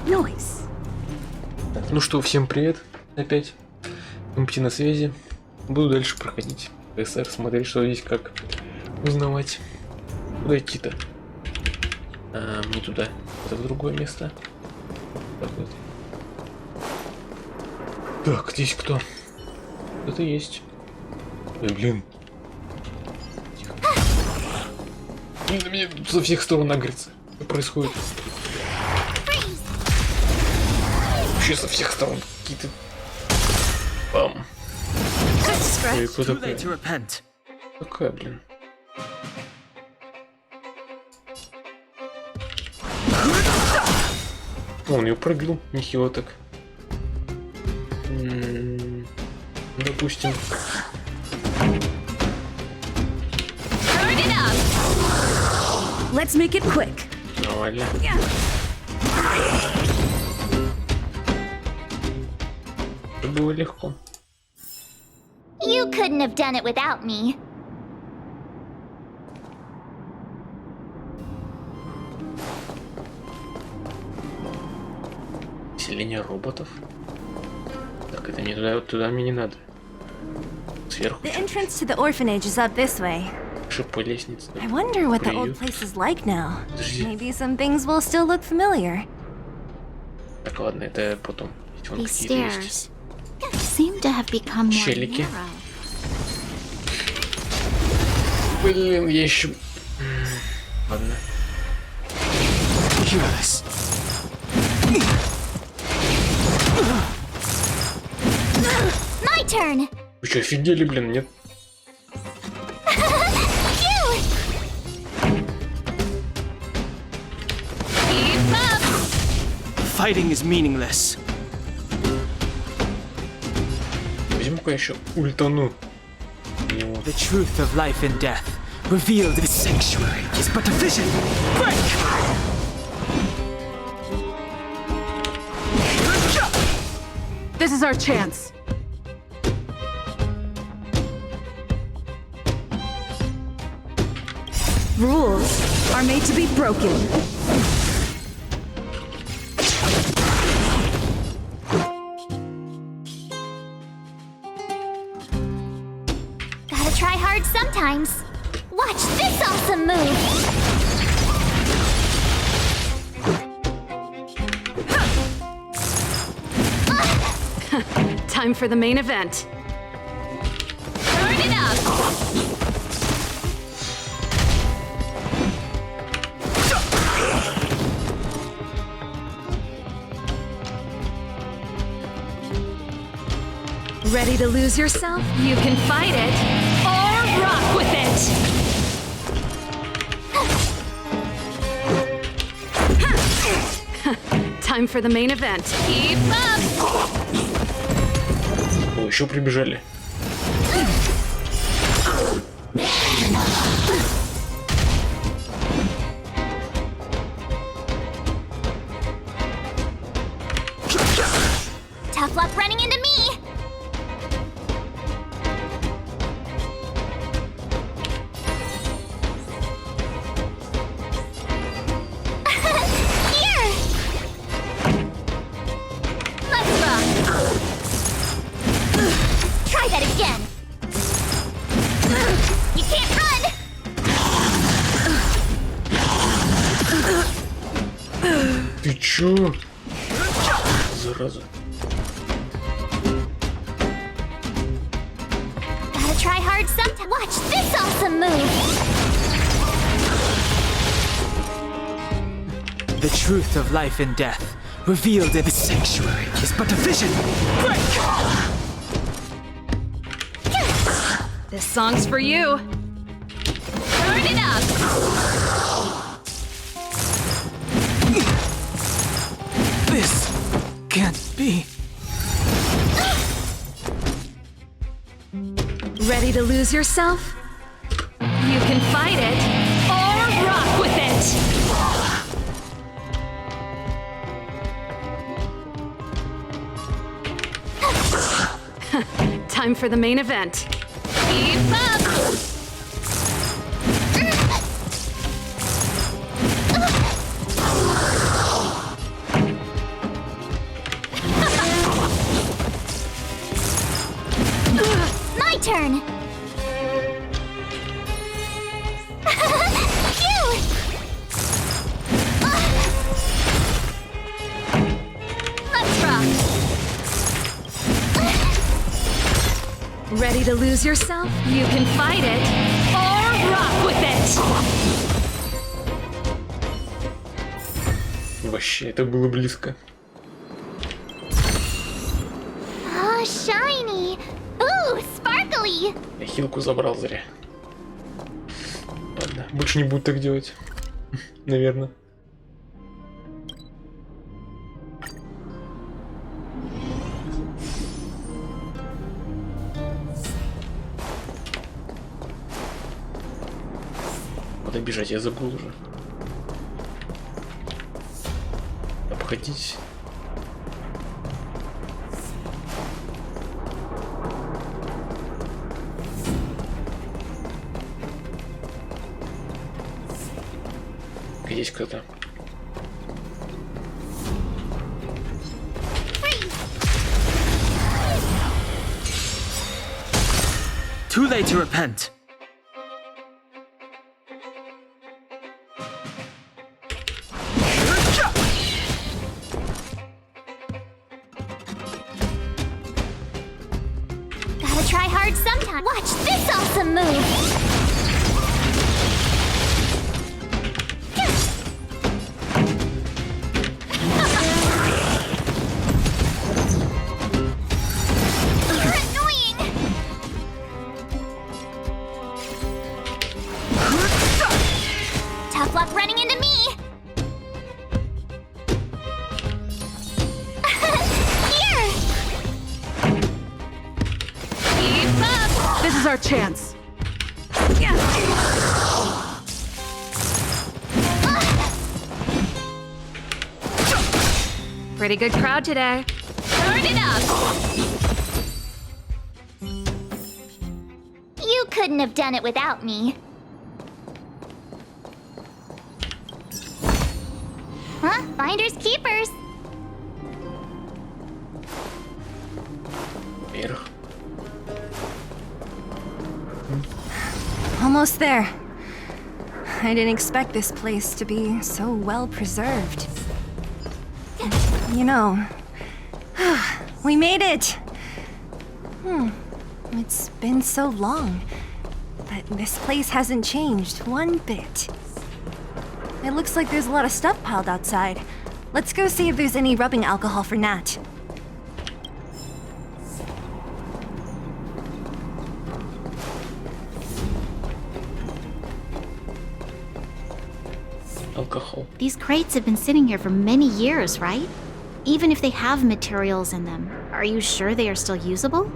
Noise. Ну что, всем привет. Опять МП на связи. Буду дальше проходить СР, смотреть, что здесь, как узнавать. Куда идти-то? Не туда. Это в другое место. Так вот. Так, здесь кто? Кто-то есть. Ой, блин. Тихо. На меня со всех сторон агрится. Что происходит? Вообще со всех сторон какие-то... Бам. Ой, кто такая? Такая, блин. О, он ее пробил, нехило так. Допустим. Let's make it quick. Нормально. Это было легко. You couldn't have done it without me. Селение роботов. Так, это не туда, вот туда мне не надо. Сверху. The entrance to the orphanage is up this way. По лестнице. I wonder what the old Приют. place is like now. Подожди. Maybe some things will still look familiar. Так, ладно, это потом. Ведь вон These какие-то есть. stairs seem to have become more Щелики. narrow. Блин, я еще... Ладно. M.KillaZ. My turn. Вы что, офигели, блин, нет? Keep up. Fighting is meaningless. Возьму-ка еще ультану. Его. The truth of life and death, revealed in this sanctuary, is but a vision. Break! This is our chance. Rules are made to be broken. Gotta try hard sometimes. Watch this awesome move. Time for the main event. Turn it up. Ready to lose yourself? You can fight it or rock with it. Time for the main event. Keep up. О, еще прибежали. Tough luck running into me. Here. Let's rock. Try that again. You can't run. Ты чё? Зараза. Gotta try hard sometimes. Watch this awesome move. The truth of life and death, revealed in this sanctuary, is but a vision. Break! This song's for you. Turn it up. This can't be. Ready to lose yourself? You can fight it or rock with it. Time for the main event. Keep up! to lose yourself? You can fight it or rock with it. Вообще, это было близко. Oh, shiny. Ooh, sparkly. Я хилку забрал зря. Ладно, больше не буду так делать. Наверное. Куда бежать, я забыл уже. Обходить. Есть кто-то. Too late to repent. Gotta try hard sometime. Watch this awesome move. You're annoying. Tough luck running into me. Here. Keep up. This is our chance. Pretty good crowd today. Turn it up. You couldn't have done it without me. Huh? Finders keepers. Вверх. Almost there. I didn't expect this place to be so well preserved. You know, we made it! It's been so long, but this place hasn't changed one bit. It looks like there's a lot of stuff piled outside. Let's go see if there's any rubbing alcohol for Nat. Алкоголь. These crates have been sitting here for many years, right? Even if they have materials in them, are you sure they are still usable?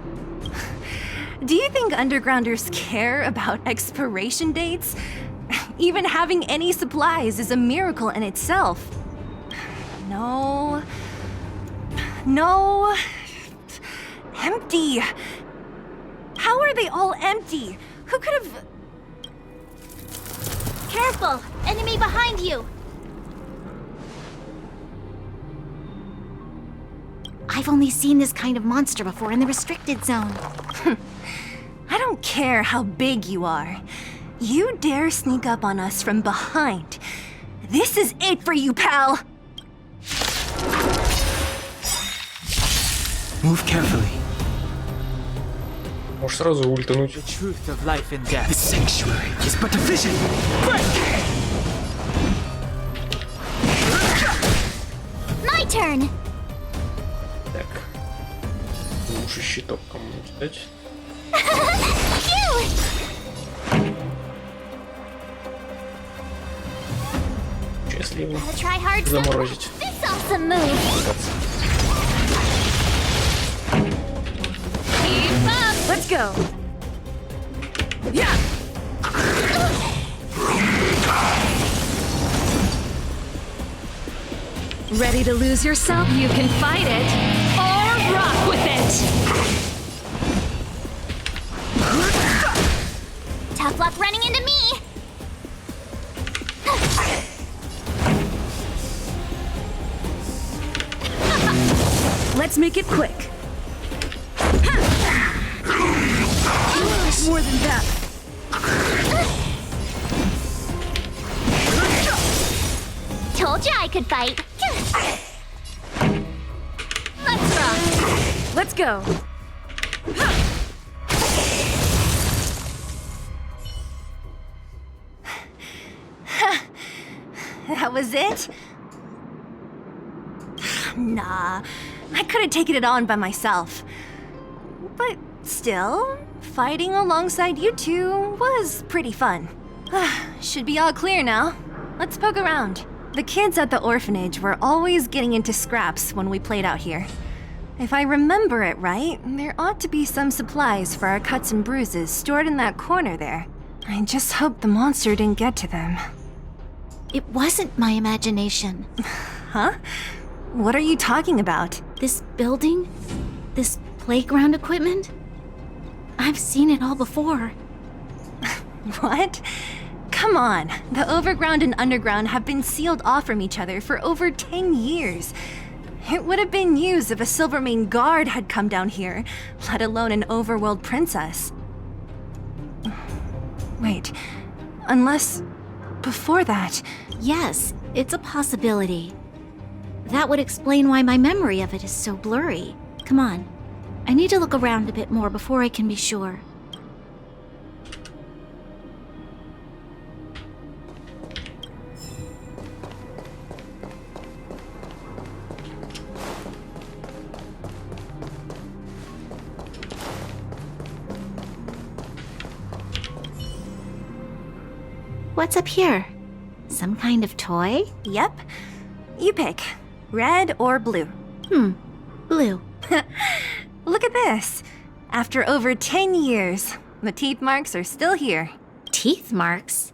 Do you think undergrounders care about expiration dates? Even having any supplies is a miracle in itself. No. No. Empty. How are they all empty? Who could have... Careful! Enemy behind you! I've only seen this kind of monster before in the restricted zone. I don't care how big you are. You dare sneak up on us from behind. This is it for you, pal! Move carefully. Можешь сразу ультануть. The truth of life and death. The sanctuary is but a vision. Break! My turn! Так. Лучше щиток кому-нибудь дать. Phew! Если его Gotta try hard заморозить. This awesome move! Keep up. Let's go! Yeah. Ready to lose yourself? You can fight it or rock with it. Tough luck running into me! Let's make it quick. More than that. Told you I could fight. Let's rock. Let's go. That was it? Nah, I could have taken it on by myself. But still, fighting alongside you two was pretty fun. Should be all clear now. Let's poke around. The kids at the orphanage were always getting into scraps when we played out here. If I remember it right, there ought to be some supplies for our cuts and bruises stored in that corner there. I just hope the monster didn't get to them. It wasn't my imagination. Huh? What are you talking about? This building? This playground equipment? I've seen it all before. What? Come on, the overground and underground have been sealed off from each other for over 10 years. It would have been news if a Silvermane guard had come down here, let alone an overworld princess. Wait, unless before that... Yes, it's a possibility. That would explain why my memory of it is so blurry. Come on, I need to look around a bit more before I can be sure. What's up here? Some kind of toy? Yep. You pick. Red or blue. Blue. Look at this. After over 10 years, the teeth marks are still here. Teeth marks?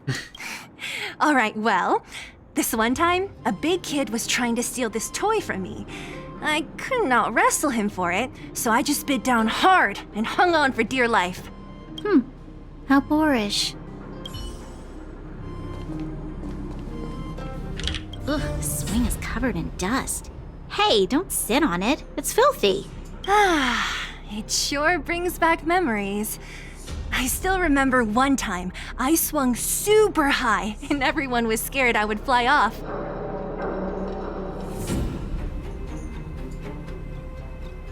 All right, well, this one time, a big kid was trying to steal this toy from me. I could not wrestle him for it, so I just bit down hard and hung on for dear life. How boorish. Ugh, the swing is covered in dust. Hey, don't sit on it. It's filthy. It sure brings back memories. I still remember one time I swung super high and everyone was scared I would fly off.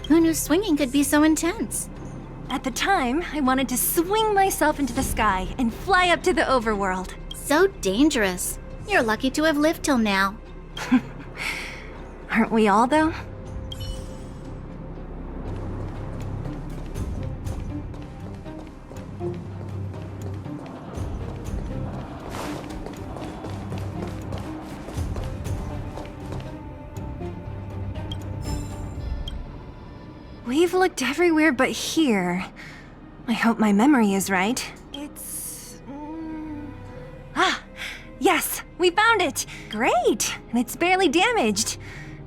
Who knew swinging could be so intense? At the time, I wanted to swing myself into the sky and fly up to the overworld. So dangerous. You're lucky to have lived till now. Aren't we all, though? We've looked everywhere but here. I hope my memory is right. It's... Yes! We found it! Great! And it's barely damaged.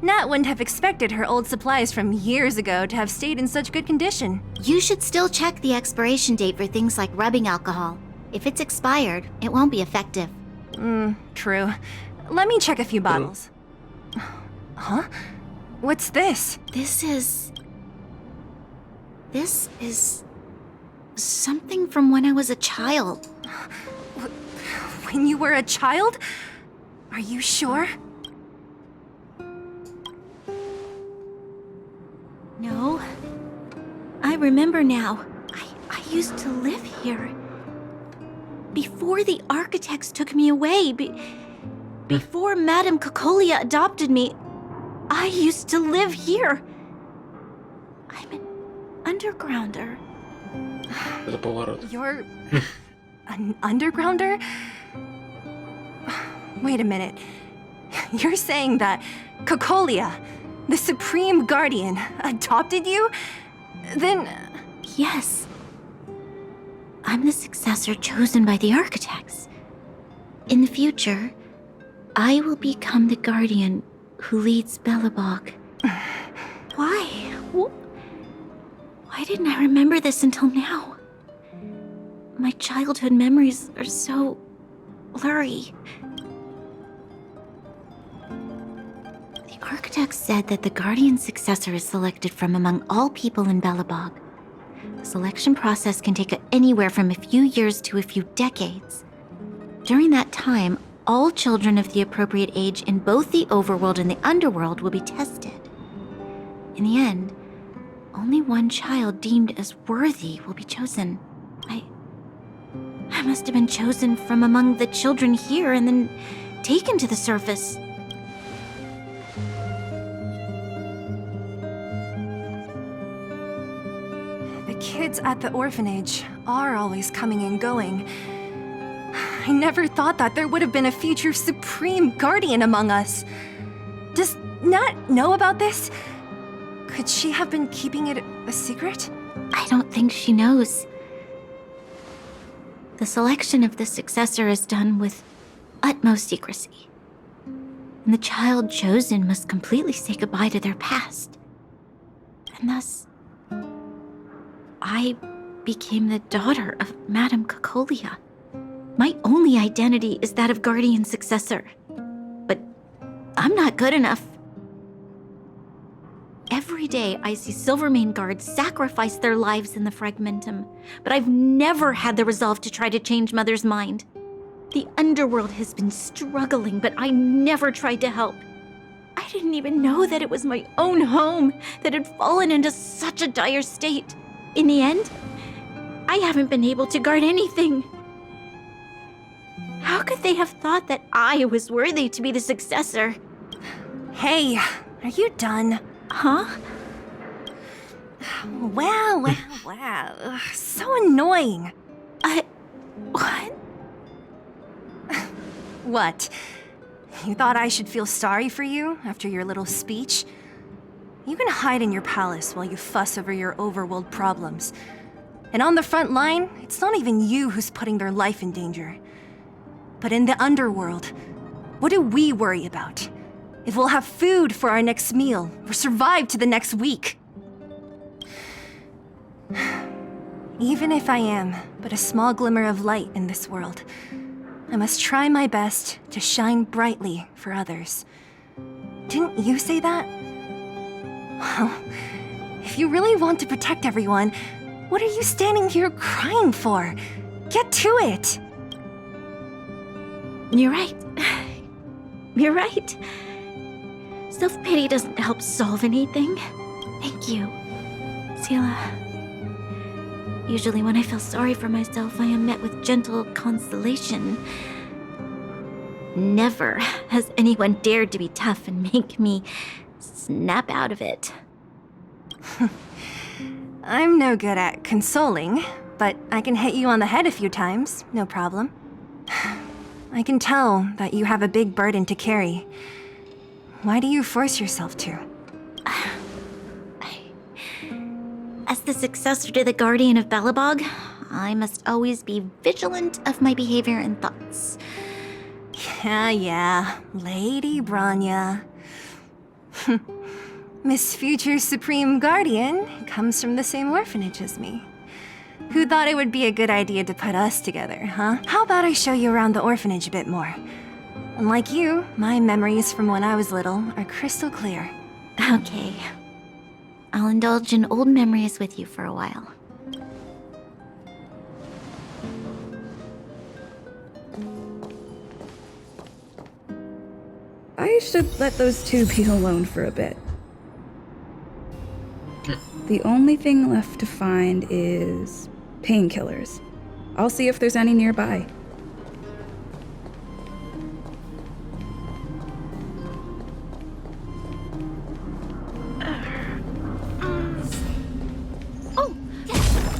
Nat wouldn't have expected her old supplies from years ago to have stayed in such good condition. You should still check the expiration date for things like rubbing alcohol. If it's expired, it won't be effective. True. Let me check a few bottles. Huh? What's this? This is something from when I was a child. When you were a child? Are you sure? No. I remember now. I used to live here. Before the architects took me away, before Madame Cocolia adopted me, I used to live here. I'm an undergrounder. Это поворот. You're an undergrounder? Wait a minute. You're saying that Cocolia, the Supreme Guardian, adopted you? Then... Yes. I'm the successor chosen by the architects. In the future, I will become the guardian who leads Belobog. Why? Why didn't I remember this until now? My childhood memories are so blurry. The architects said that the guardian's successor is selected from among all people in Belobog. The selection process can take anywhere from a few years to a few decades. During that time, all children of the appropriate age in both the overworld and the underworld will be tested. In the end, only one child deemed as worthy will be chosen. I must have been chosen from among the children here and then taken to the surface. The kids at the orphanage are always coming and going. I never thought that there would have been a future Supreme Guardian among us. Does Nat know about this? Could she have been keeping it a secret? I don't think she knows. The selection of the successor is done with utmost secrecy. And the child chosen must completely say goodbye to their past. And thus, I became the daughter of Madame Cocolia. My only identity is that of Guardian Successor. But I'm not good enough. Every day I see Silvermane guards sacrifice their lives in the Fragmentum, but I've never had the resolve to try to change Mother's mind. The underworld has been struggling, but I never tried to help. I didn't even know that it was my own home that had fallen into such a dire state. In the end, I haven't been able to guard anything. How could they have thought that I was worthy to be the successor? Hey, are you done? Huh? Wow. Ugh, so annoying. What? What? You thought I should feel sorry for you after your little speech? You can hide in your palace while you fuss over your overworld problems. And on the front line, it's not even you who's putting their life in danger. But in the underworld, what do we worry about? If we'll have food for our next meal, or survive to the next week. Even if I am but a small glimmer of light in this world, I must try my best to shine brightly for others. Didn't you say that? Well, if you really want to protect everyone, what are you standing here crying for? Get to it! You're right. You're right. Self-pity doesn't help solve anything. Thank you, Sila. Usually when I feel sorry for myself, I am met with gentle consolation. Never has anyone dared to be tough and make me snap out of it. I'm no good at consoling, but I can hit you on the head a few times, no problem. I can tell that you have a big burden to carry. Why do you force yourself to? As the successor to the Guardian of Belobog, I must always be vigilant of my behavior and thoughts. Yeah, Lady Branya. Miss Future Supreme Guardian comes from the same orphanage as me. Who thought it would be a good idea to put us together, huh? How about I show you around the orphanage a bit more? Unlike you, my memories from when I was little are crystal clear. Okay. I'll indulge in old memories with you for a while. I should let those two be alone for a bit. The only thing left to find is painkillers. I'll see if there's any nearby. Oh,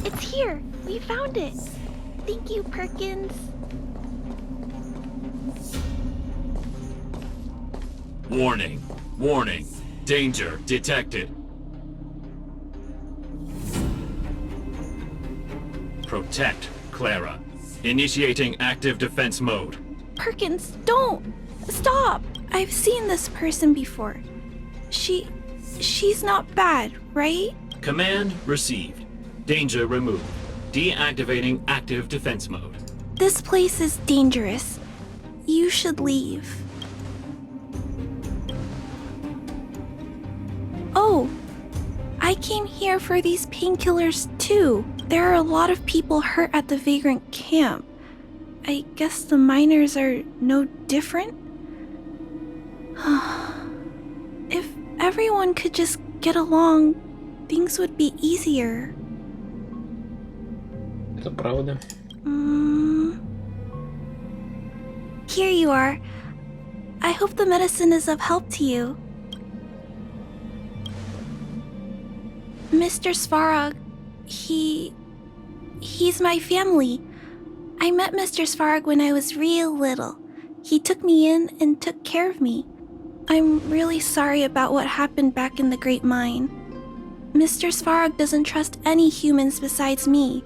it's here. We found it. Thank you, Perkins. Warning. Warning. Danger detected. Protect Clara. Initiating active defense mode. Perkins, don't! Stop! I've seen this person before. She's not bad, right? Command received. Danger removed. Deactivating active defense mode. This place is dangerous. You should leave. Oh, I came here for these painkillers too. There are a lot of people hurt at the Vagrant camp. I guess the miners are no different? If everyone could just get along, things would be easier. Это правда. Here you are. I hope the medicine is of help to you. Mr. Svarog, he's my family. I met Mr. Svarog when I was real little. He took me in and took care of me. I'm really sorry about what happened back in the Great Mine. Mr. Svarog doesn't trust any humans besides me,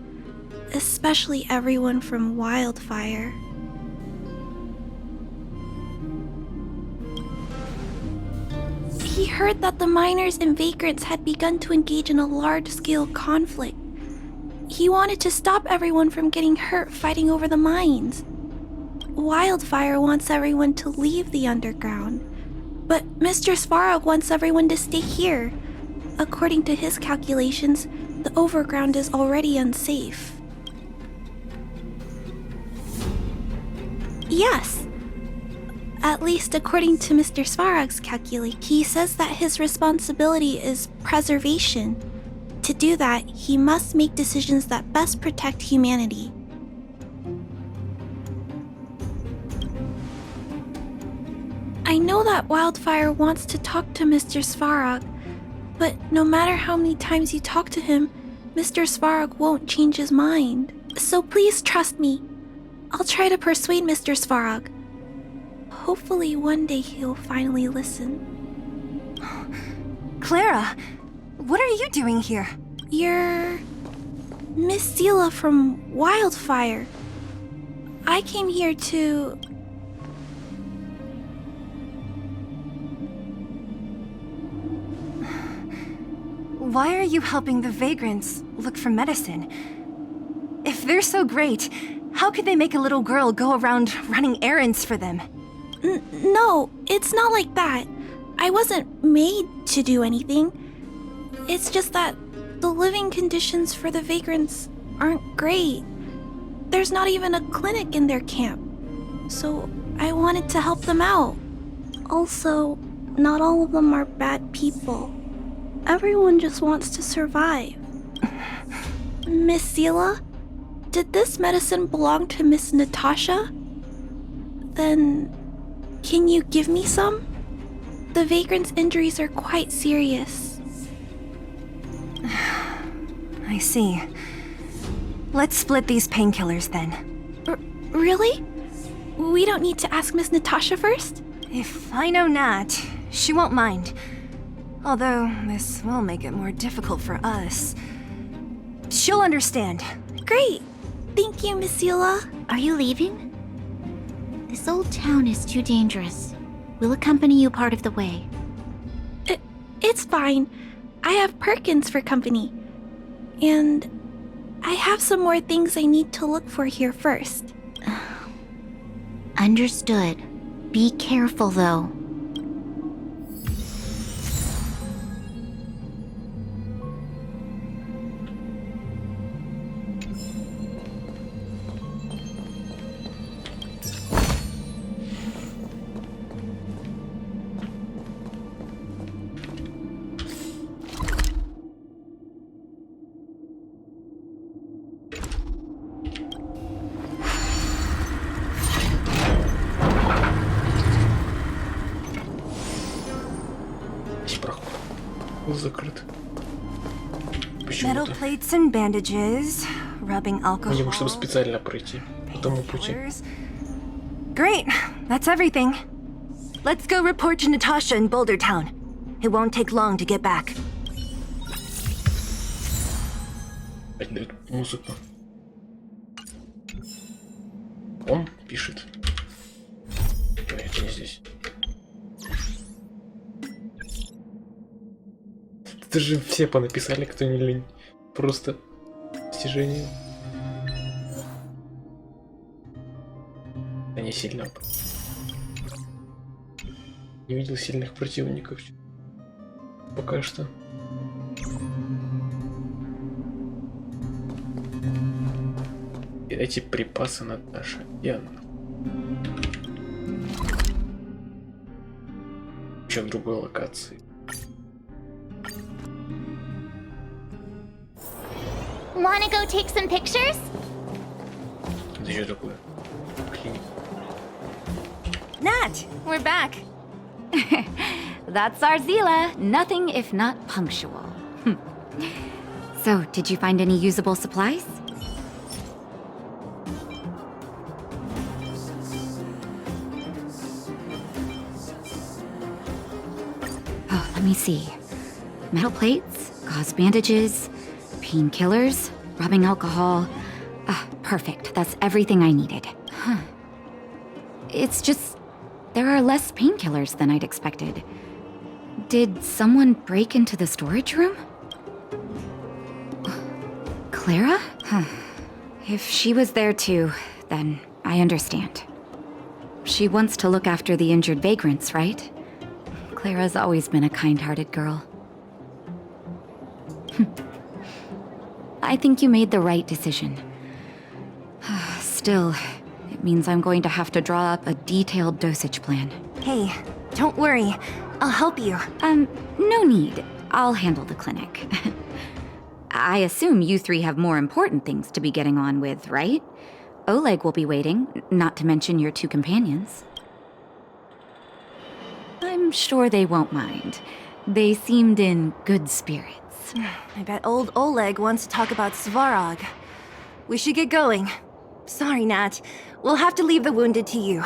especially everyone from Wildfire. He heard that the miners and vagrants had begun to engage in a large-scale conflict. He wanted to stop everyone from getting hurt fighting over the mines. Wildfire wants everyone to leave the underground, but Mr. Svarog wants everyone to stay here. According to his calculations, the overground is already unsafe. Yes. At least according to Mr. Svarog's calculation, he says that his responsibility is preservation. To do that, he must make decisions that best protect humanity. I know that Wildfire wants to talk to Mr. Svarog, but no matter how many times you talk to him, Mr. Svarog won't change his mind. So please trust me. I'll try to persuade Mr. Svarog. Hopefully one day he'll finally listen. Clara, what are you doing here? You're Miss Seela from Wildfire. I came here to... Why are you helping the vagrants look for medicine? If they're so great, how could they make a little girl go around running errands for them? No, it's not like that. I wasn't made to do anything. It's just that the living conditions for the vagrants aren't great. There's not even a clinic in their camp. So I wanted to help them out. Also, not all of them are bad people. Everyone just wants to survive. Miss Seela, did this medicine belong to Miss Natasha? Then, can you give me some? The vagrants' injuries are quite serious. I see. Let's split these painkillers then. Really? We don't need to ask Miss Natasha first? If I know Nat, she won't mind. Although, this will make it more difficult for us. She'll understand. Great! Thank you, Miss Seela. Are you leaving? This old town is too dangerous. We'll accompany you part of the way. It's fine. I have Perkins for company. And I have some more things I need to look for here first. Understood. Be careful, though. Закрыт. Metal Почему-то. plates and bandages, rubbing alcohol. Видимо, чтобы специально пройти по тому пути. Great, that's everything. Let's go report to Natasha in Boulder Town. It won't take long to get back. Опять дают музыку. Он пишет. Ой, это не здесь. Это же все понаписали, кто не лень. Просто достижение. Они сильно. Не видел сильных противников. Пока что. И эти припасы Наташа. И она. Еще в другой локации. Wanna go take some pictures? Это что такое? Клиника. Nat, we're back. That's our Zila, nothing if not punctual. So, did you find any usable supplies? Oh, let me see. Metal plates, gauze bandages, painkillers, rubbing alcohol. Perfect. That's everything I needed. It's just, there are less painkillers than I'd expected. Did someone break into the storage room? Clara? If she was there too, then I understand. She wants to look after the injured vagrants, right? Clara's always been a kind-hearted girl. I think you made the right decision. Still, it means I'm going to have to draw up a detailed dosage plan. Hey, don't worry. I'll help you. No need. I'll handle the clinic. I assume you three have more important things to be getting on with, right? Oleg will be waiting, not to mention your two companions. I'm sure they won't mind. They seemed in good spirits. I bet old Oleg wants to talk about Svarog. We should get going. Sorry, Nat. We'll have to leave the wounded to you.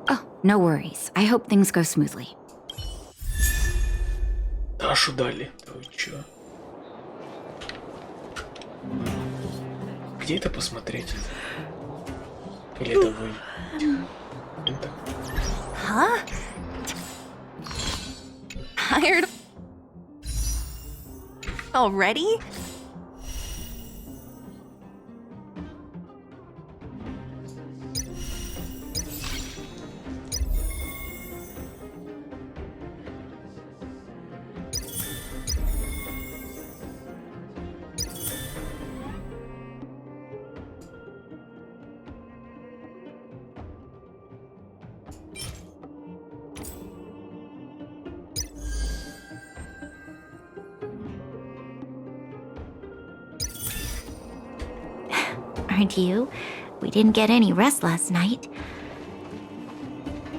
Oh, no worries. I hope things go smoothly. Дашу дали. Да вы чё? Где это посмотреть? Или это вы? Это... Huh? Hired already? Aren't you? We didn't get any rest last night.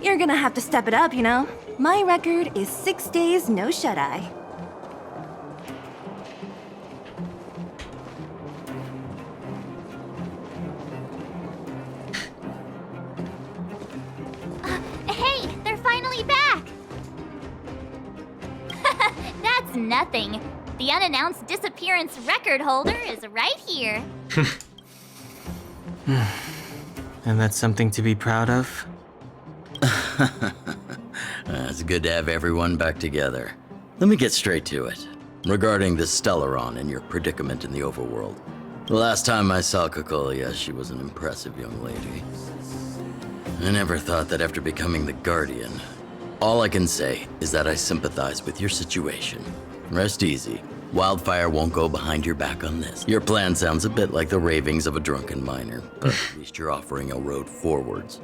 You're gonna have to step it up, you know? My record is 6 days, no shut-eye. Hey, they're finally back! That's nothing. The unannounced disappearance record holder is right here. And that's something to be proud of? It's good to have everyone back together. Let me get straight to it. Regarding the Stellaron and your predicament in the overworld. The last time I saw Kokolia, she was an impressive young lady. I never thought that after becoming the Guardian. All I can say is that I sympathize with your situation. Rest easy. Wildfire won't go behind your back on this. Your plan sounds a bit like the ravings of a drunken miner, but at least you're offering a road forwards.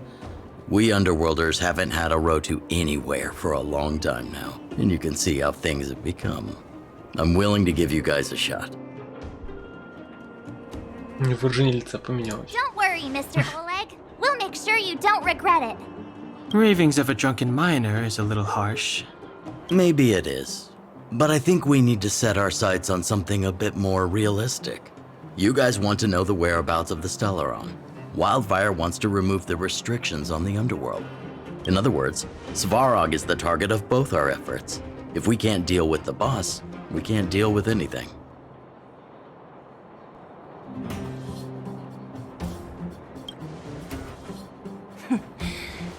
We Underworlders haven't had a road to anywhere for a long time now, and you can see how things have become. I'm willing to give you guys a shot. Выражение лица поменялось. Don't worry, Mr. Oleg. We'll make sure you don't regret it. Ravings of a drunken miner is a little harsh. Maybe it is. But I think we need to set our sights on something a bit more realistic. You guys want to know the whereabouts of the Stellaron. Wildfire wants to remove the restrictions on the Underworld. In other words, Svarog is the target of both our efforts. If we can't deal with the boss, we can't deal with anything.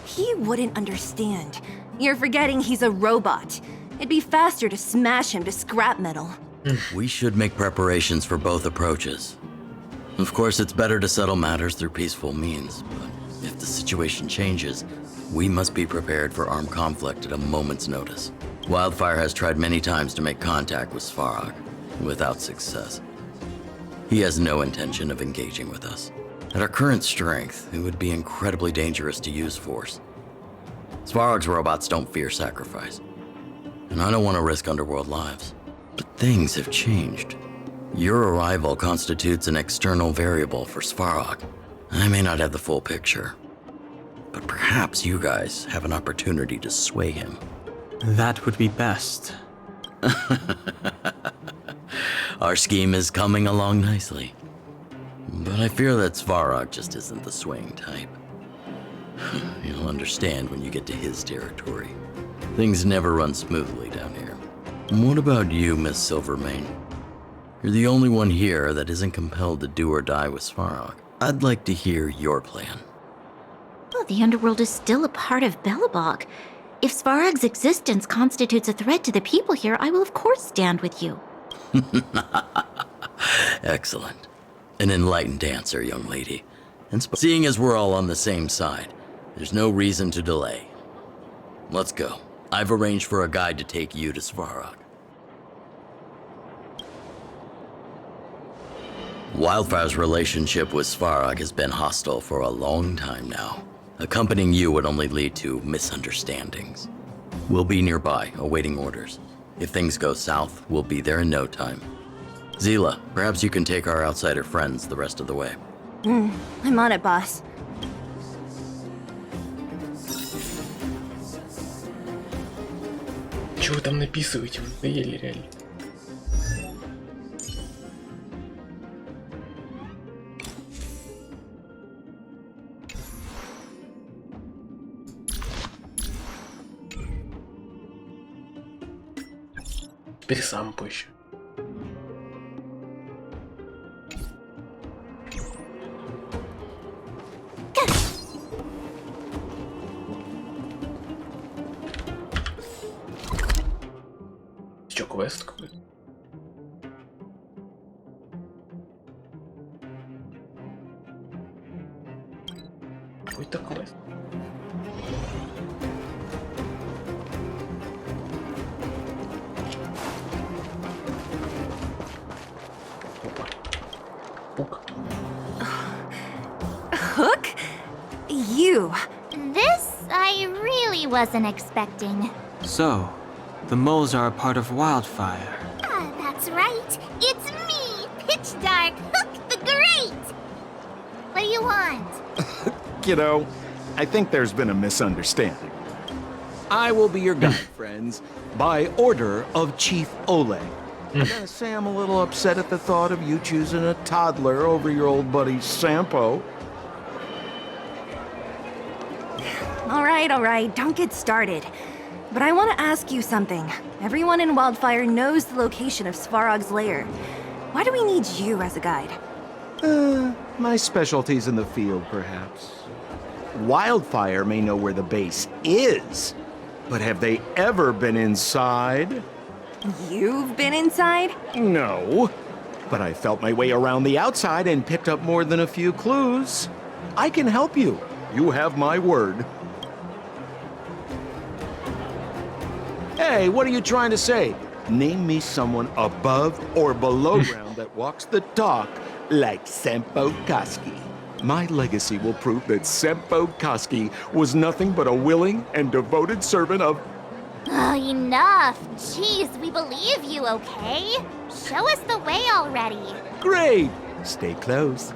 He wouldn't understand. You're forgetting he's a robot. It'd be faster to smash him to scrap metal. We should make preparations for both approaches. Of course, it's better to settle matters through peaceful means, but if the situation changes, we must be prepared for armed conflict at a moment's notice. Wildfire has tried many times to make contact with Svarog, without success. He has no intention of engaging with us. At our current strength, it would be incredibly dangerous to use force. Svarog's robots don't fear sacrifice. And I don't want to risk Underworld lives. But things have changed. Your arrival constitutes an external variable for Svarog. I may not have the full picture. but perhaps you guys have an opportunity to sway him. That would be best. Our scheme is coming along nicely. But I fear that Svarog just isn't the swaying type. You'll understand when you get to his territory. Things never run smoothly down here. What about you, Miss Silvermane? You're the only one here that isn't compelled to do or die with Svarog. I'd like to hear your plan. Well, the underworld is still a part of Belobog. If Svarog's existence constitutes a threat to the people here, I will of course stand with you. Excellent. An enlightened answer, young lady. And seeing as we're all on the same side, there's no reason to delay. Let's go. I've arranged for a guide to take you to Svarog. Wildfire's relationship with Svarog has been hostile for a long time now. Accompanying you would only lead to misunderstandings. We'll be nearby, awaiting orders. If things go south, we'll be there in no time. Zila, perhaps you can take our outsider friends the rest of the way. I'm on it, boss. Чего вы там написываете? Вы надоели реально. Теперь сам позже. Чё, квест какой-то? Какой-то квест. Опа. Пук. Hook? You. This I really wasn't expecting. So, the moles are a part of Wildfire. Ah, that's right. It's me, Pitch Dark Hook the Great. What do you want? Kiddo, I think there's been a misunderstanding. I will be your guide, friends, by order of Chief Oleg. I gotta say I'm a little upset at the thought of you choosing a toddler over your old buddy Sampo. All right, don't get started. But I want to ask you something. Everyone in Wildfire knows the location of Svarog's lair. Why do we need you as a guide? My specialty's in the field, perhaps. Wildfire may know where the base is, but have they ever been inside? You've been inside? No, but I felt my way around the outside and picked up more than a few clues. I can help you. You have my word. Hey, what are you trying to say? Name me someone above or below ground that walks the talk like Sempo Koski. My legacy will prove that Sempo Koski was nothing but a willing and devoted servant of... Oh, enough. Jeez, we believe you, okay? Show us the way already. Great! Stay close.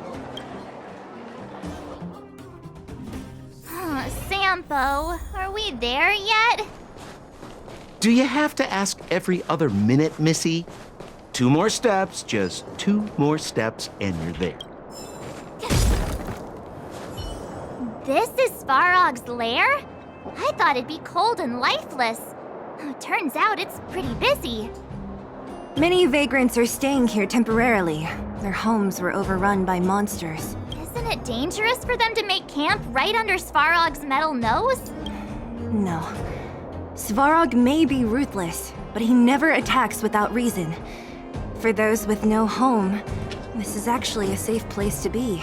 Sampo, are we there yet? Do you have to ask every other minute, Missy? 2 more steps, just 2 more steps, and you're there. This is Svarog's lair? I thought it'd be cold and lifeless. Turns out it's pretty busy. Many vagrants are staying here temporarily. Their homes were overrun by monsters. Isn't it dangerous for them to make camp right under Svarog's metal nose? No. Svarog may be ruthless, but he never attacks without reason. For those with no home, this is actually a safe place to be.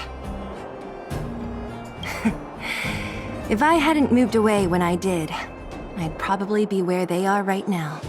If I hadn't moved away when I did, I'd probably be where they are right now.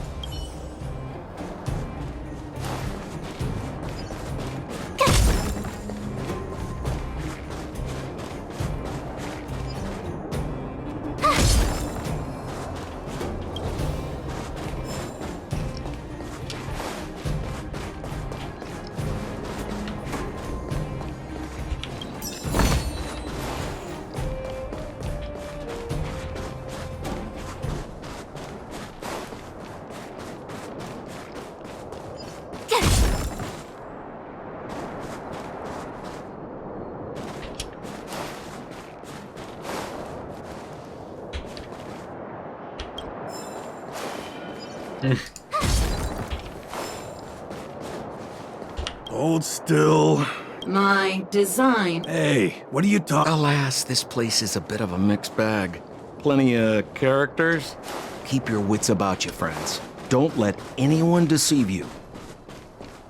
Hold still. My design. Hey, what are you talking? Alas, this place is a bit of a mixed bag. Plenty of characters. Keep your wits about you, friends. Don't let anyone deceive you.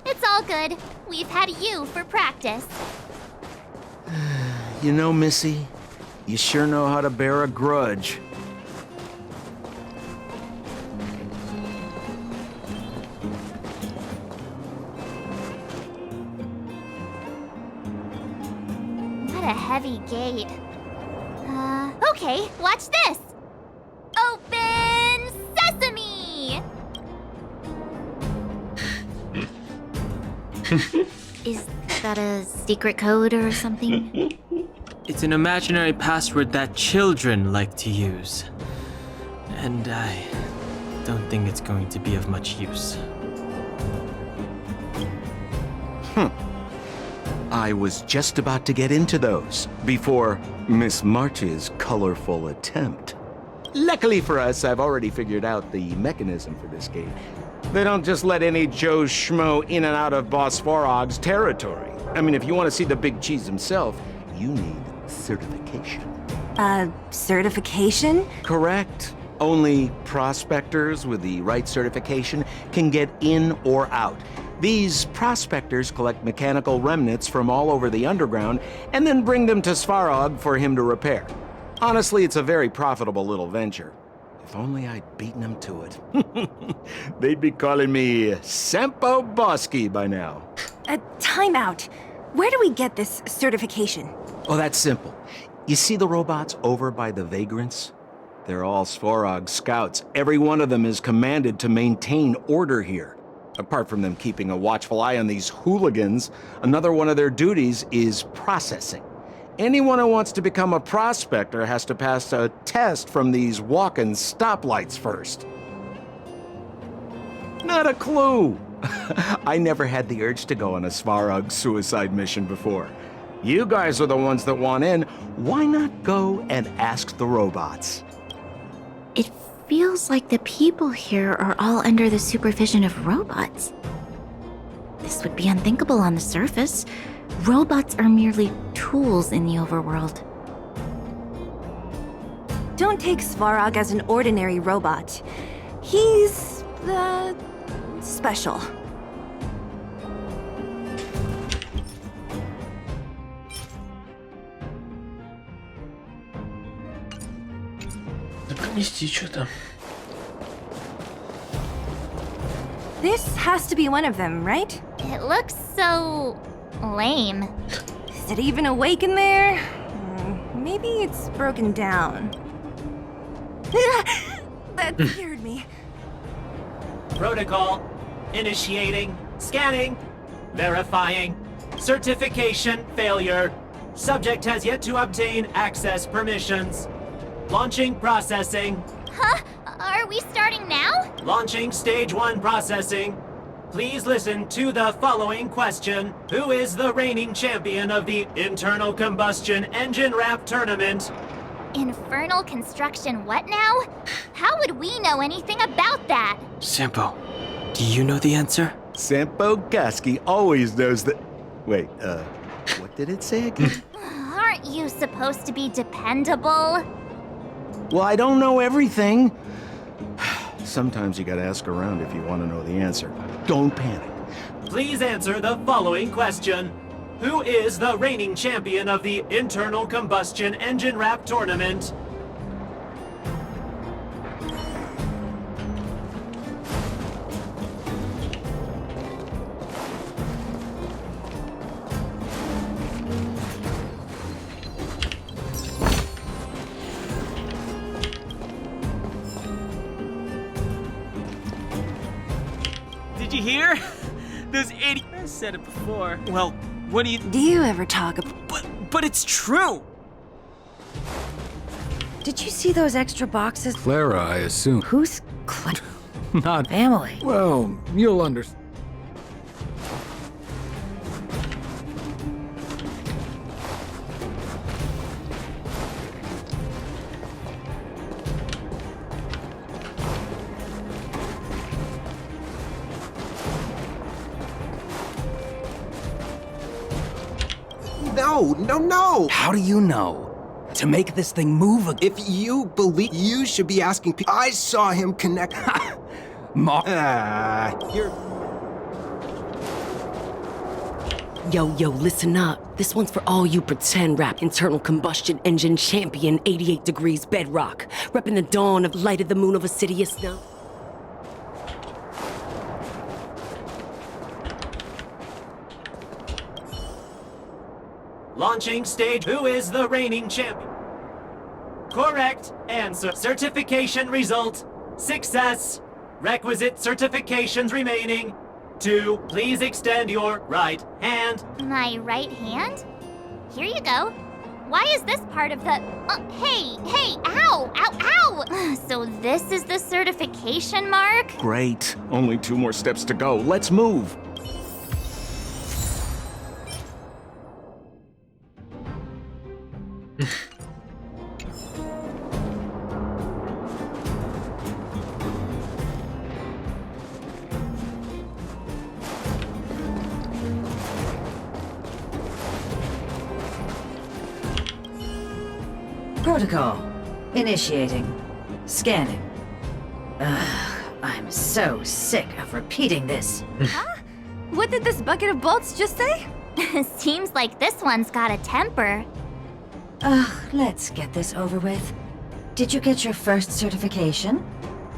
It's all good. We've had you for practice. You know, Missy, you sure know how to bear a grudge. What a heavy gate. Okay, watch this. Open sesame! Is that a secret code or something? It's an imaginary password that children like to use. And I don't think it's going to be of much use. I was just about to get into those before Miss March's colorful attempt. Luckily for us, I've already figured out the mechanism for this gate. They don't just let any Joe Schmo in and out of Boss Farog's territory. I mean, if you want to see the big cheese himself, you need certification. Certification? Correct. Only prospectors with the right certification can get in or out. These prospectors collect mechanical remnants from all over the underground and then bring them to Svarog for him to repair. Honestly, it's a very profitable little venture. If only I'd beaten them to it. They'd be calling me Sempo Bosky by now. Time out. Where do we get this certification? Oh, that's simple. You see the robots over by the vagrants? They're all Svarog scouts. Every one of them is commanded to maintain order here. Apart from them keeping a watchful eye on these hooligans, another one of their duties is processing. Anyone who wants to become a prospector has to pass a test from these walking stoplights first. Not a clue. I never had the urge to go on a Svarog suicide mission before. You guys are the ones that want in. Why not go and ask the robots? It feels like the people here are all under the supervision of robots. This would be unthinkable on the surface. Robots are merely tools in the overworld. Don't take Svarog as an ordinary robot. He's, special. Да принести что-то. This has to be one of them, right? It looks so lame. Is it even awake in there? Maybe it's broken down. That scared me. Protocol. Initiating. Scanning. Verifying. Certification failure. Subject has yet to obtain access permissions. Launching processing. Huh? Are we starting now? Launching stage 1 processing. Please listen to the following question. Who is the reigning champion of the Internal Combustion Engine Wrap Tournament? Infernal construction what now? How would we know anything about that? Sampo, do you know the answer? Sempo Bosky always knows that... Wait, what did it say again? Aren't you supposed to be dependable? Well, I don't know everything. Sometimes you gotta ask around if you want to know the answer. Don't panic. Please answer the following question. Who is the reigning champion of the Internal Combustion Engine Wrap Tournament? Did you hear? Those idiots. I said it before. Well, what do you... Do you ever talk about... But it's true! Did you see those extra boxes? Clara, I assume. Who's Clara? Not family. Well, you'll understand. No! How do you know? To make this thing move again. If you believe, you should be asking people. I saw him connect. You're... Yo, listen up. This one's for all you pretend rap internal combustion engine champion 88 degrees bedrock. Repping the dawn of light of the moon of a city of snow. Launching stage. Who is the reigning champion? Correct answer. Certification result. Success. Requisite certifications remaining. 2. Please extend your right hand. My right hand? Here you go. Why is this part of the... hey, ow! So this is the certification mark? Great. Only 2 more steps to go. Let's move. Protocol. Initiating. Scanning. I'm so sick of repeating this. Huh? What did this bucket of bolts just say? Seems like this one's got a temper. Let's get this over with. Did you get your first certification?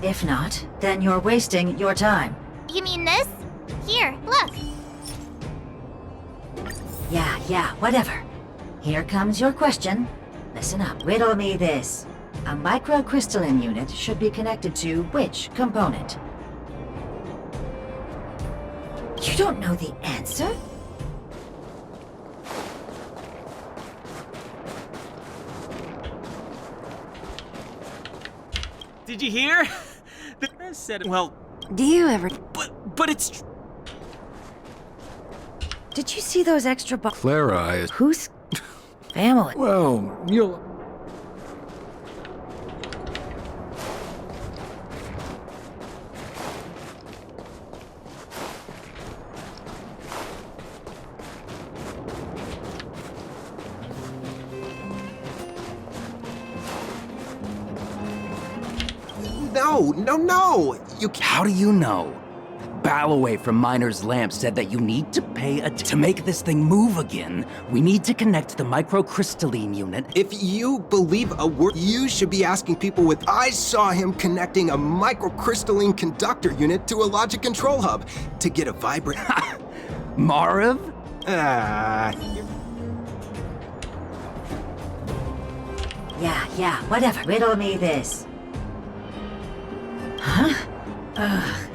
If not, then you're wasting your time. You mean this? Here, look. Yeah, whatever. Here comes your question. Listen up, riddle me this. A microcrystalline unit should be connected to which component? You don't know the answer? Did you hear? The press said, well... Do you ever... But it's... Did you see those extra Clara is... Who's... family? Well, you'll... No! How do you know? Balloway from Miner's Lamp said that you need to pay to make this thing move again, we need to connect the microcrystalline unit. If you believe a word, you should be asking people with... I saw him connecting a microcrystalline conductor unit to a logic control hub to get a vibrant... Marv? Yeah, whatever. Riddle me this. Huh?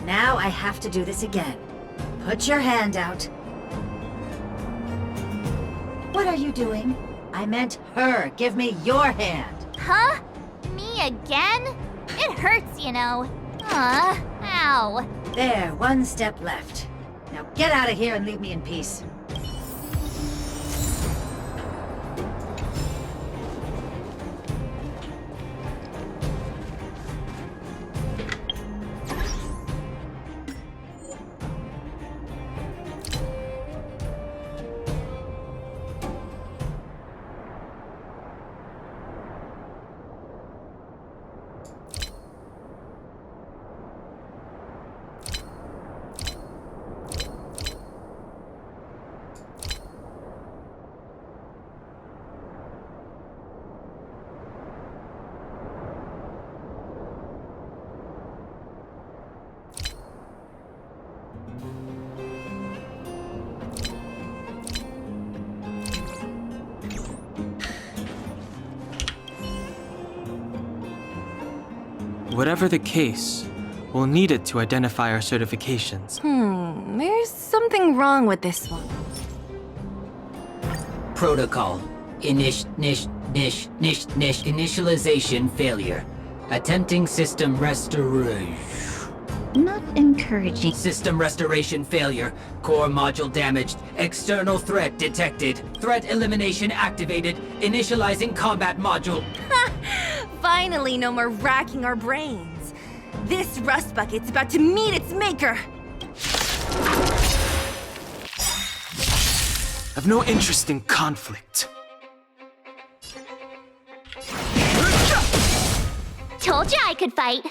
Now I have to do this again. Put your hand out. What are you doing? I meant her. Give me your hand. Huh? Me again? It hurts, you know. Ow. There, 1 step left. Now get out of here and leave me in peace. Whatever the case, we'll need it to identify our certifications. There's something wrong with this one. Protocol. Initialization failure. Attempting system restoration. Not encouraging. System restoration failure. Core module damaged. External threat detected. Threat elimination activated. Initializing combat module. Finally, no more racking our brains. This rust bucket's about to meet its maker. I've no interest in conflict. Told you I could fight.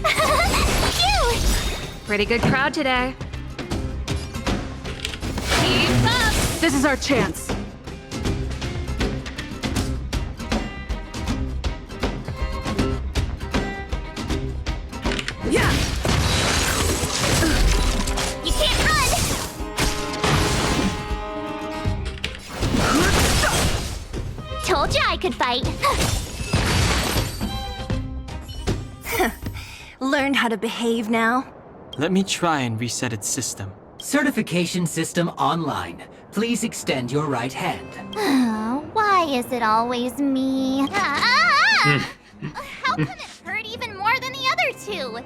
Phew! Pretty good crowd today. Keep up! This is our chance. You can't run! Told you I could fight. Learned how to behave now? Let me try and reset its system. Certification system online. Please extend your right hand. Why is it always me? How come it hurt even more than the other two?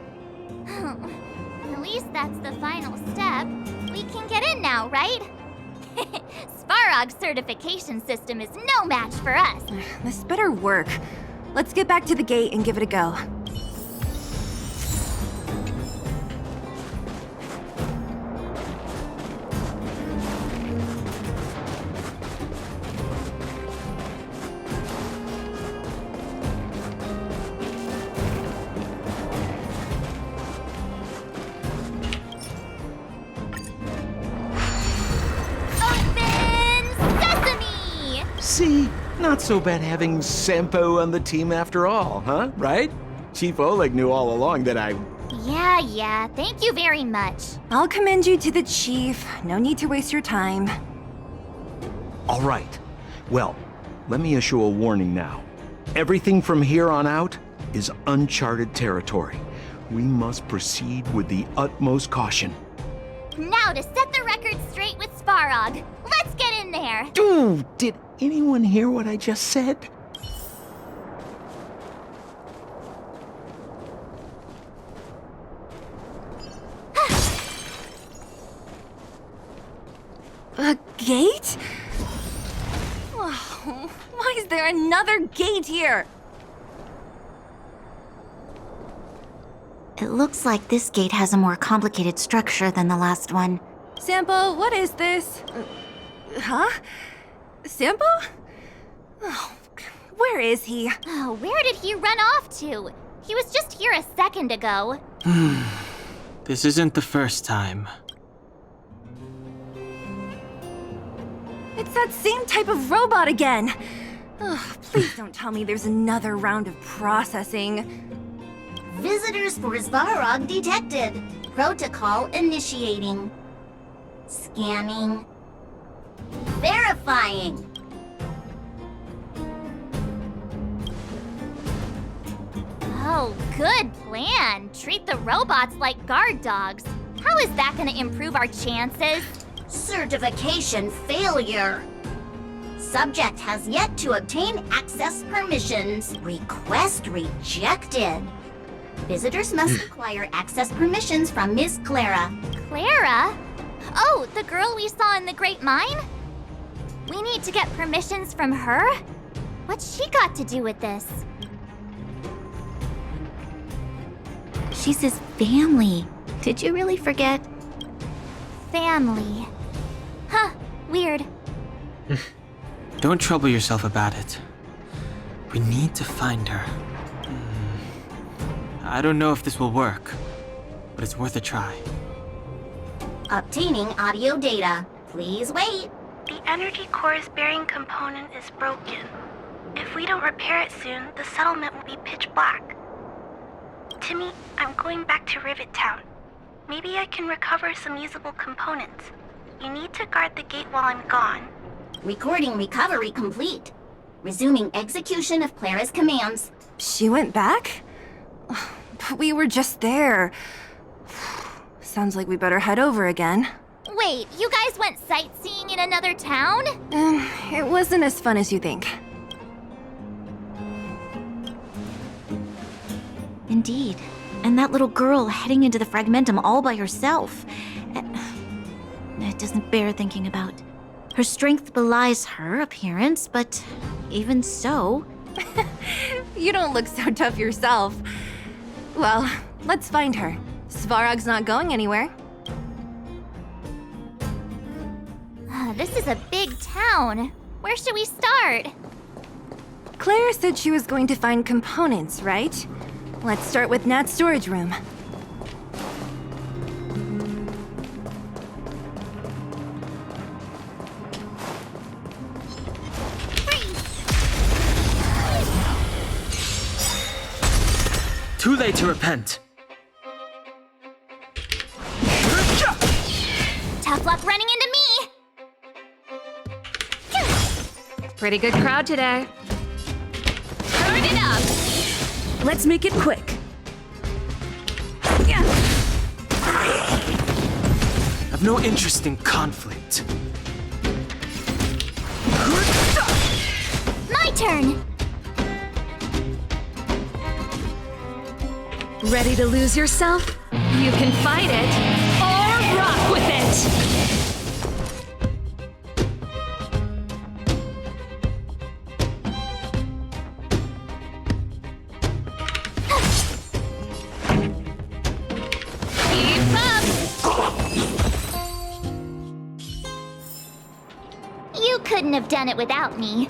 At least that's the final step. We can get in now, right? Svarog's certification system is no match for us. This better work. Let's get back to the gate and give it a go. See? Not so bad having Sampo on the team after all, huh? Right? Chief Oleg knew all along that I... Yeah, thank you very much. I'll commend you to the chief. No need to waste your time. All right. Well, let me issue a warning now. Everything from here on out is uncharted territory. We must proceed with the utmost caution. Now to set the record straight with Svarog. Let's get in there. Dude, did anyone hear what I just said? A gate? Oh, why is there another gate here? It looks like this gate has a more complicated structure than the last one. Sampo, what is this? Huh? Sampo? Oh, where is he? Oh, where did he run off to? He was just here a second ago. This isn't the first time. It's that same type of robot again. Oh, please don't tell me there's another round of processing. Visitors for Svarog detected. Protocol initiating. Scanning. Verifying. Oh, good plan. Treat the robots like guard dogs. How is that gonna improve our chances? Certification failure. Subject has yet to obtain access permissions. Request rejected. Visitors must acquire access permissions from Ms. Clara. Clara? Oh, the girl we saw in the Great Mine? We need to get permissions from her? What's she got to do with this? She's his family. Did you really forget? Family. Huh, weird. Don't trouble yourself about it. We need to find her. I don't know if this will work, but it's worth a try. Obtaining audio data. Please wait. The energy core's bearing component is broken. If we don't repair it soon, the settlement will be pitch black. Timmy, I'm going back to Rivet Town. Maybe I can recover some usable components. You need to guard the gate while I'm gone. Recording recovery complete. Resuming execution of Clara's commands. She went back? But we were just there. Sounds like we better head over again. Wait, you guys went sightseeing in another town? It wasn't as fun as you think. Indeed. And that little girl heading into the Fragmentum all by herself. It doesn't bear thinking about. Her strength belies her appearance, but even so... You don't look so tough yourself. Well, let's find her. Svarog's not going anywhere. This is a big town. Where should we start? Clara said she was going to find components, right? Let's start with Nat's storage room. Too late to repent. Tough luck running into me! Pretty good crowd today. Turn it up! Let's make it quick. I've no interest in conflict. My turn! Ready to lose yourself? You can fight it or rock with it! Keep up! You couldn't have done it without me.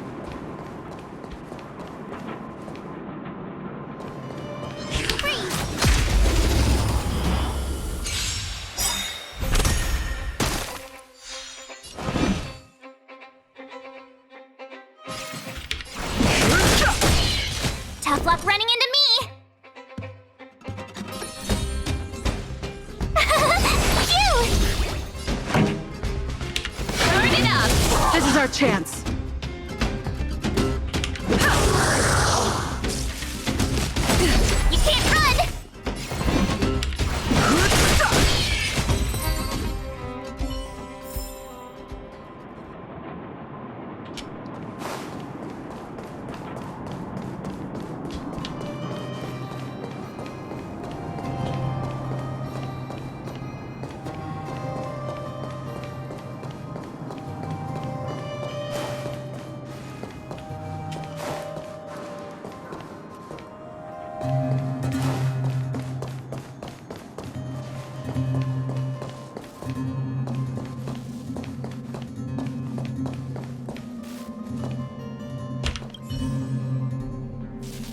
Tough luck running into me! Phew! Turn it up! This is our chance. You can't run!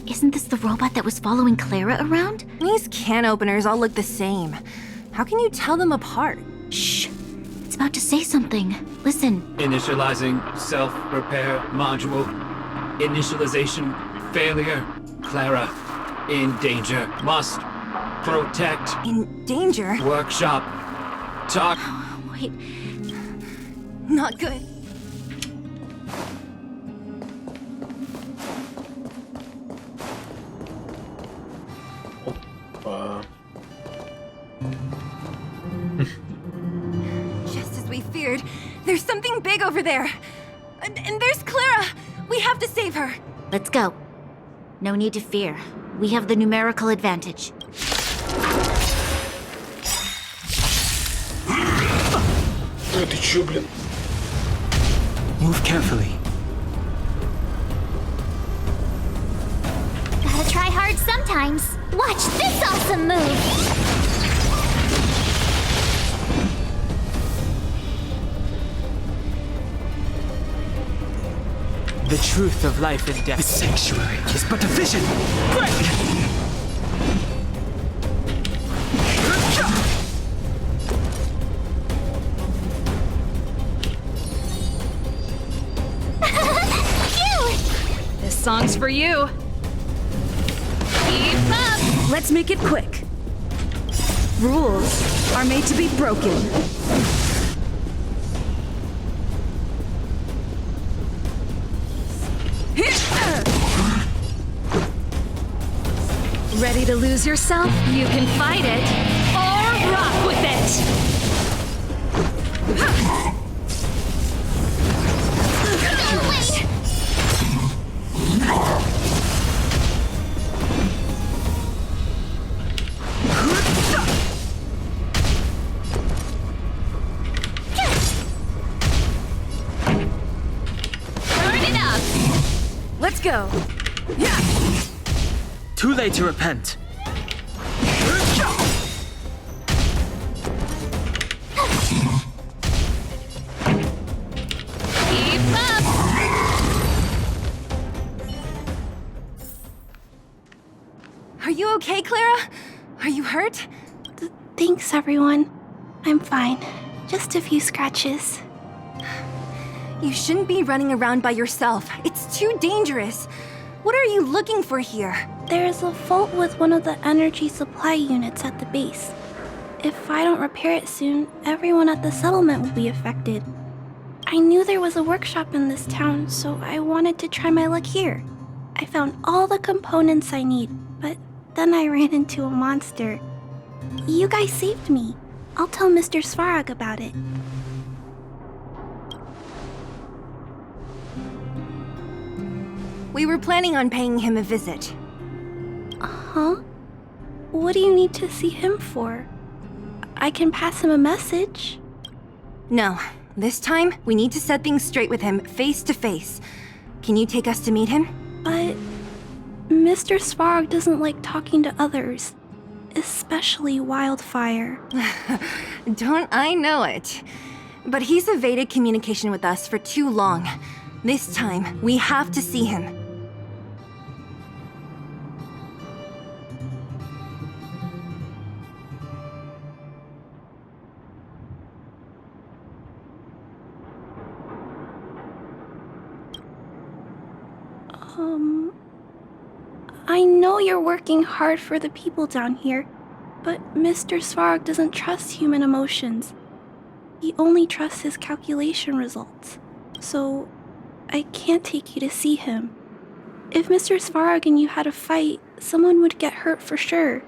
Isn't this the robot that was following Clara around? These can openers all look the same. How can you tell them apart? Shh. It's about to say something. Listen. Initializing self-repair module. Initialization failure. Clara, in danger. Must protect. In danger? Workshop. Talk. Wait. Not good. Just as we feared, there's something big over there. And there's Clara! We have to save her! Let's go. No need to fear. We have the numerical advantage. Ты чё, блин? Move carefully. Gotta try hard sometimes. Watch this awesome move! The truth of life and death. The sanctuary is but a vision. This song's for you. Keep up! Let's make it quick. Rules are made to be broken. Ready to lose yourself? You can fight it or rock with it! Turn it up! Let's go. Too late to repent. you okay, Clara? Are you hurt? Thanks, everyone. I'm fine. Just a few scratches. You shouldn't be running around by yourself. It's too dangerous. What are you looking for here? There's a fault with one of the energy supply units at the base. If I don't repair it soon, everyone at the settlement will be affected. I knew there was a workshop in this town, so I wanted to try my luck here. I found all the components I need, but then I ran into a monster. You guys saved me. I'll tell Mr. Svarog about it. We were planning on paying him a visit. Huh? What do you need to see him for? I can pass him a message. No. This time, we need to set things straight with him, face to face. Can you take us to meet him? But Mr. Svarog doesn't like talking to others, especially Wildfire. Don't I know it? But he's evaded communication with us for too long. This time, we have to see him. I know you're working hard for the people down here, but Mr. Svarog doesn't trust human emotions. He only trusts his calculation results. So, I can't take you to see him. If Mr. Svarog and you had a fight, someone would get hurt for sure.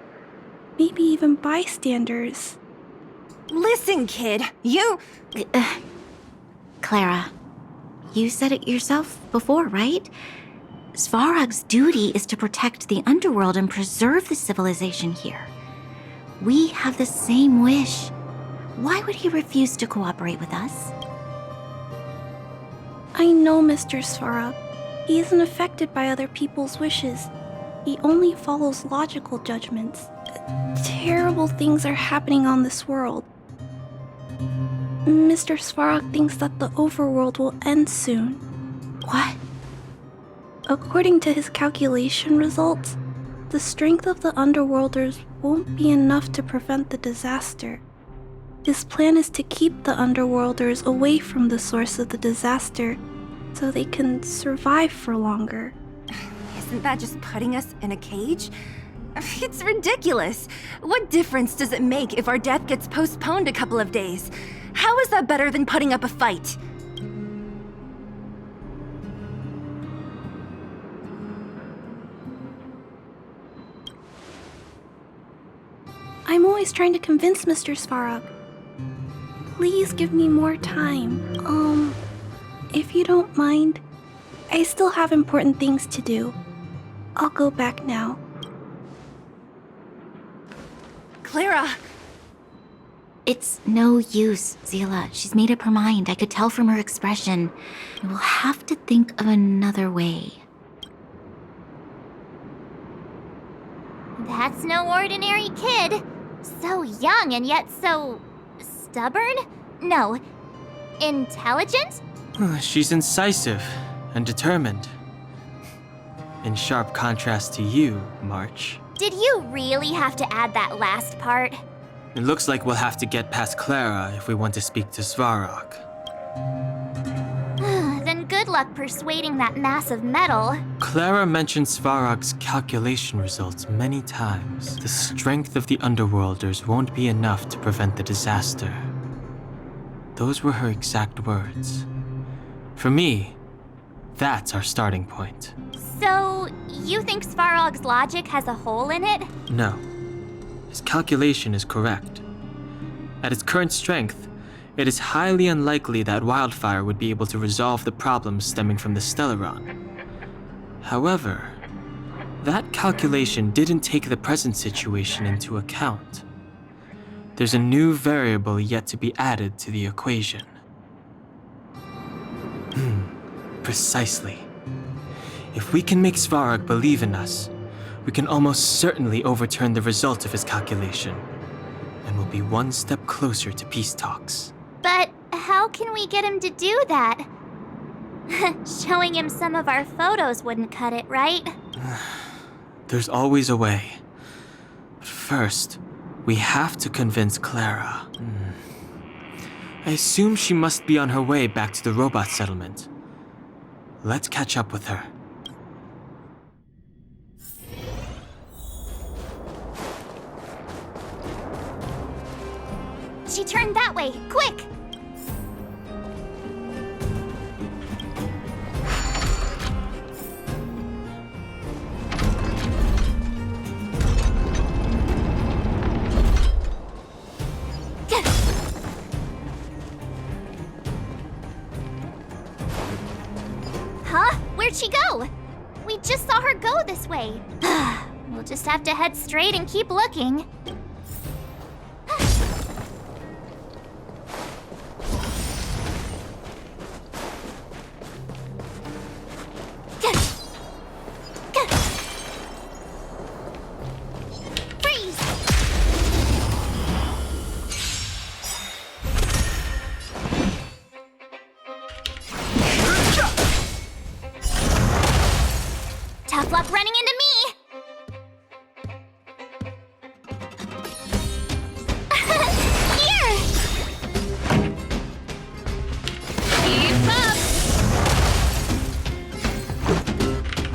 Maybe even bystanders. Listen, kid, you... Clara, you said it yourself before, right? Svarog's duty is to protect the underworld and preserve the civilization here. We have the same wish. Why would he refuse to cooperate with us? I know Mr. Svarog. He isn't affected by other people's wishes. He only follows logical judgments. Terrible things are happening on this world. Mr. Svarog thinks that the overworld will end soon. What? According to his calculation results, the strength of the Underworlders won't be enough to prevent the disaster. His plan is to keep the Underworlders away from the source of the disaster so they can survive for longer. Isn't that just putting us in a cage? It's ridiculous. What difference does it make if our death gets postponed a couple of days? How is that better than putting up a fight? I'm always trying to convince Mr. Svarog. Please give me more time. If you don't mind, I still have important things to do. I'll go back now. Clara! It's no use, Zila. She's made up her mind. I could tell from her expression. We'll have to think of another way. That's no ordinary kid. So young and yet so... stubborn? No. Intelligent? She's incisive and determined. In sharp contrast to you, March. Did you really have to add that last part? It looks like we'll have to get past Clara if we want to speak to Svarog. Then good luck persuading that mass of metal. Clara mentioned Svarog's calculation results many times. The strength of the Underworlders won't be enough to prevent the disaster. Those were her exact words. For me, that's our starting point. So, you think Svarog's logic has a hole in it? No. His calculation is correct. At its current strength, it is highly unlikely that Wildfire would be able to resolve the problems stemming from the Stellaron. However, that calculation didn't take the present situation into account. There's a new variable yet to be added to the equation. Precisely. If we can make Svarog believe in us, we can almost certainly overturn the result of his calculation, and we'll be one step closer to peace talks. But how can we get him to do that? Showing him some of our photos wouldn't cut it, right? There's always a way. First, we have to convince Clara. I assume she must be on her way back to the robot settlement. Let's catch up with her. She turned that way. Quick! Huh? Where'd she go? We just saw her go this way. We'll just have to head straight and keep looking. Tough luck running into me! Here! Keep up!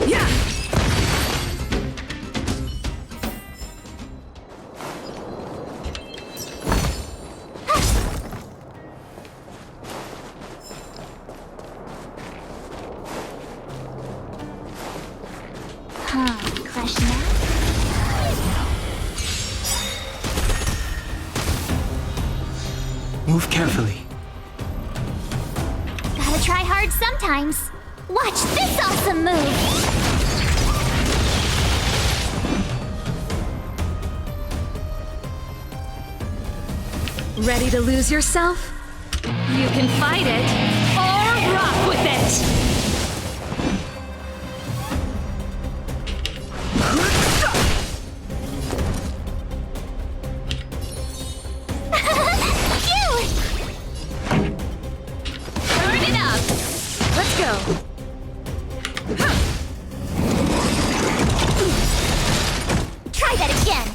Yeah! Crush that. Move carefully. Gotta try hard sometimes. Watch this awesome move! Ready to lose yourself? You can fight it or rock with it! Turn it up! Let's go! Try that again!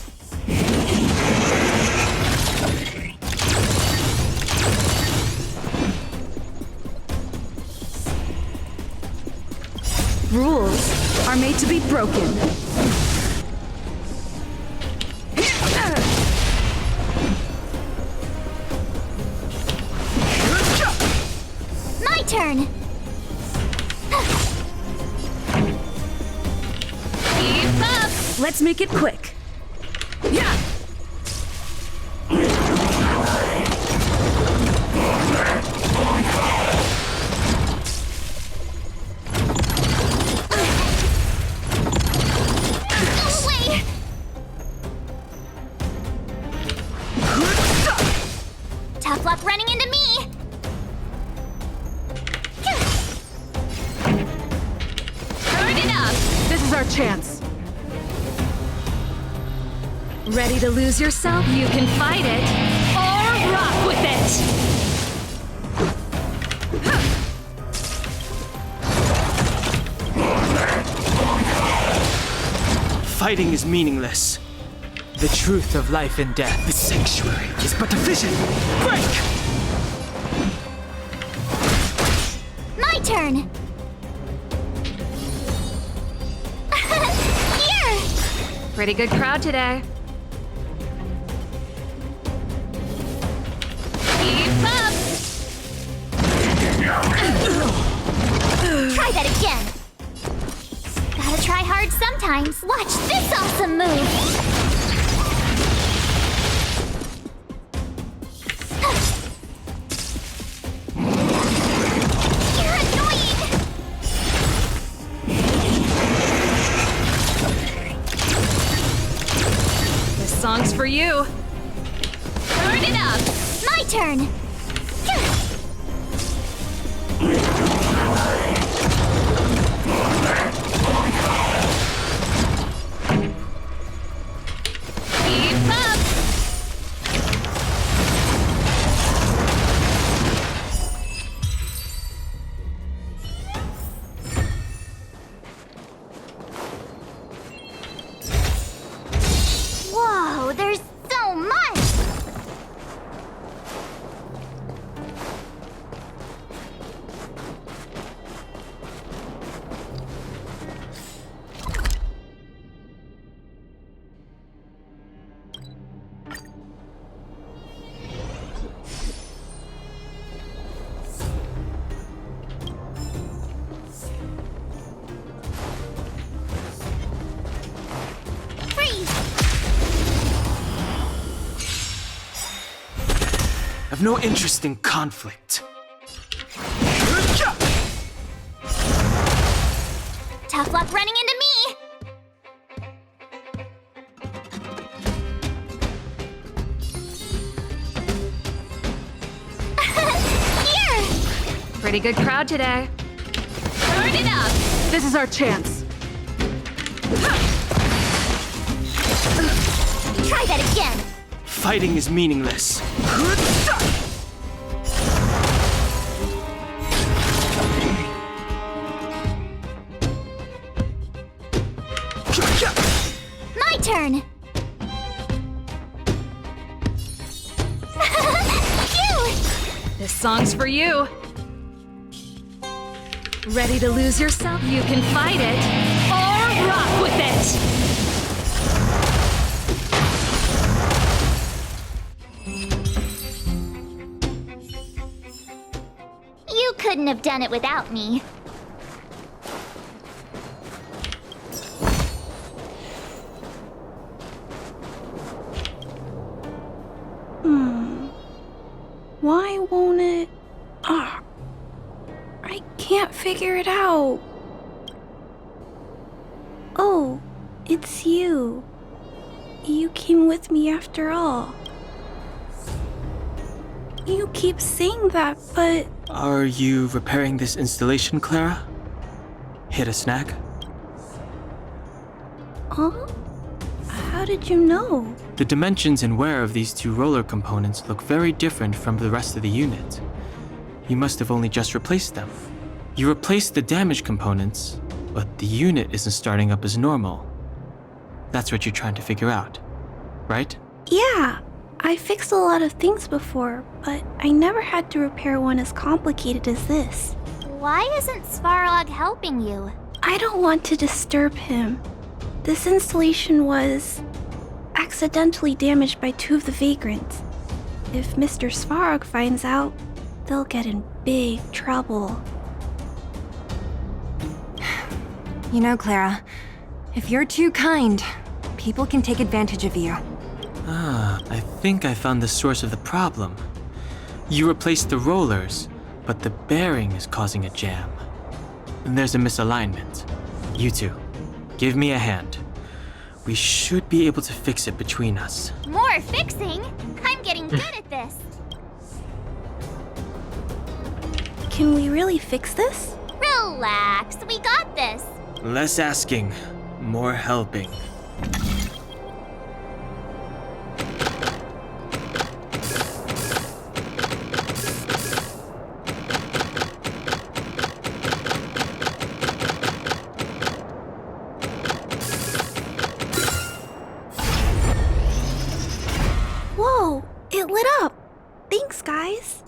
Rules are made to be broken. My turn! Keep up! Let's make it quick. Yeah! Tough luck running into me! Turn it up! This is our chance. Ready to lose yourself? You can fight it or rock with it! Fighting is meaningless. The truth of life and death. The sanctuary is but a vision. Break! My turn! Here! Pretty good crowd today. Keep up! Try that again! Gotta try hard sometimes. Watch this awesome move! You're annoying! This song's for you. Turn it up! My turn! Keep up! Whoa, I've no interest in conflict. Tough luck running into me! Here! Pretty good crowd today. Turn it up! This is our chance. Try that again! Fighting is meaningless. My turn! Phew! This song's for you. Ready to lose yourself? You can fight it or rock with it! You couldn't have done it without me. Why won't it? Ah, I can't figure it out. Oh, it's you. You came with me after all. You keep saying that, but... Are you repairing this installation, Clara? Hit a snag? Huh? How did you know? The dimensions and wear of these two roller components look very different from the rest of the unit. You must have only just replaced them. You replaced the damaged components, but the unit isn't starting up as normal. That's what you're trying to figure out, right? Yeah, I fixed a lot of things before, but I never had to repair one as complicated as this. Why isn't Svarog helping you? I don't want to disturb him. This installation was accidentally damaged by two of the vagrants. If Mr. Svarog finds out, they'll get in big trouble. You know, Clara, if you're too kind, people can take advantage of you. Ah, I think I found the source of the problem. You replaced the rollers, but the bearing is causing a jam. And there's a misalignment. You two, give me a hand. We should be able to fix it between us. More fixing? I'm getting good at this. Can we really fix this? Relax, we got this. Less asking, more helping. Whoa, it lit up. Thanks, guys.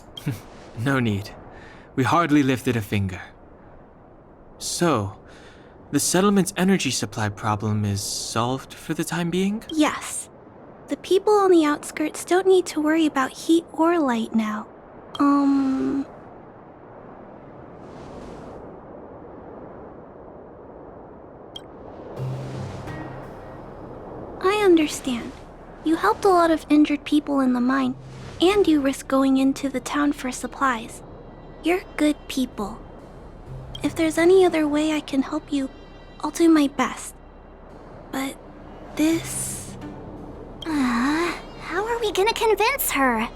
No need. We hardly lifted a finger. So, the settlement's energy supply problem is solved for the time being? Yes. The people on the outskirts don't need to worry about heat or light now. I understand. You helped a lot of injured people in the mine, and you risked going into the town for supplies. You're good people. If there's any other way I can help you, I'll do my best. But this... How are we gonna convince her?